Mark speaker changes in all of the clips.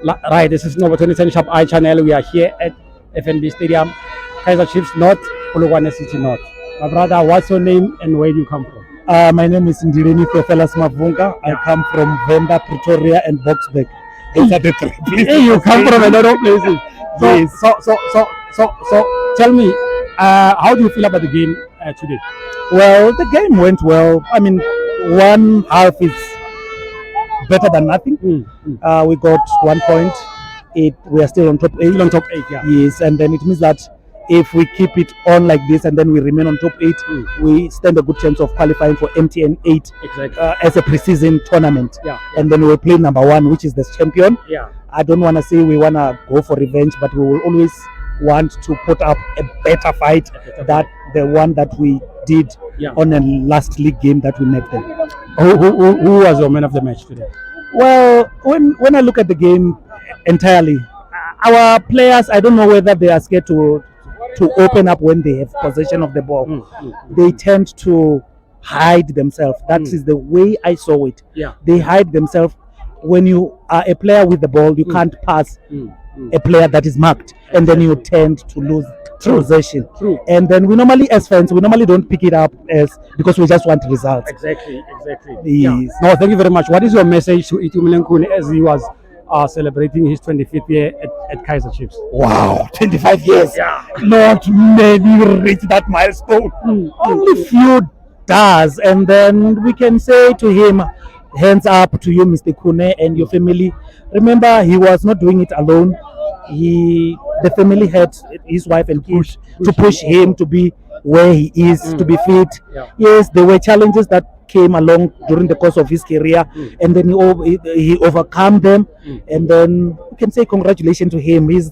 Speaker 1: Right, this is Nova 2010 Shop I channel. We are here at FNB Stadium, Kaizer Chiefs North, Polokwane City North. My brother, what's your name and where do you come from?
Speaker 2: My name is Ndileni Fefelas Mavunga. I come from Venda, Pretoria, and Boksburg. Those are the three places.
Speaker 1: Hey, you come from a lot of places.
Speaker 2: Yes.
Speaker 1: So, tell me, how do you feel about the game today?
Speaker 2: Well, the game went well. I mean, one half is better than nothing. We got 1 point. We are still on top 8.
Speaker 1: Still on top 8, yeah.
Speaker 2: Yes, and then it means that if we keep it on like this and then we remain on top 8, we stand a good chance of qualifying for MTN 8
Speaker 1: Exactly.
Speaker 2: as a pre-season tournament.
Speaker 1: Yeah.
Speaker 2: And then we'll play number 1, which is the champion.
Speaker 1: Yeah.
Speaker 2: I don't want to say we want to go for revenge, but we will always want to put up a better fight than the one that we did on the last league game that we met them.
Speaker 1: Who was your man of the match today?
Speaker 2: Well, when I look at the game entirely, our players, I don't know whether they are scared to open up when they have possession of the ball. They tend to hide themselves. That is the way I saw it.
Speaker 1: Yeah.
Speaker 2: They hide themselves. When you are a player with the ball, you can't pass a player that is marked, and then you tend to lose possession. And then we normally, as fans, we normally don't pick it up because we just want results.
Speaker 1: Exactly.
Speaker 2: Yes.
Speaker 1: Yeah. No, thank you very much. What is your message to Itu Mlenkune as he was celebrating his 25th year at Kaizer Chiefs?
Speaker 2: Wow, 25 years.
Speaker 1: Yeah.
Speaker 2: Not many reach that milestone. Only few does, and then we can say to him, hands up to you, Mr. Kune, and your family. Remember, he was not doing it alone. The family had his wife and kids to push him to be where he is, to be fit.
Speaker 1: Yeah.
Speaker 2: Yes, there were challenges that came along during the course of his career, and then he overcome them. And then we can say congratulations to him. He's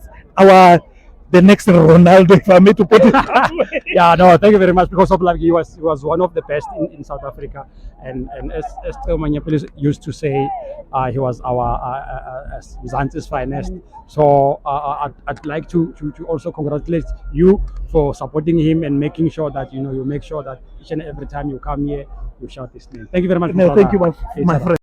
Speaker 2: the next Ronaldo, if I may to put it that way.
Speaker 1: Yeah, no, thank you very much. Because of like he was one of the best in South Africa, and as Theo Manyapelis used to say, he was our Mzansi's finest. So I'd like to also congratulate you for supporting him and making sure that you make sure that each and every time you come here you shout his name. Thank you very much.
Speaker 2: No, thank you, my friend.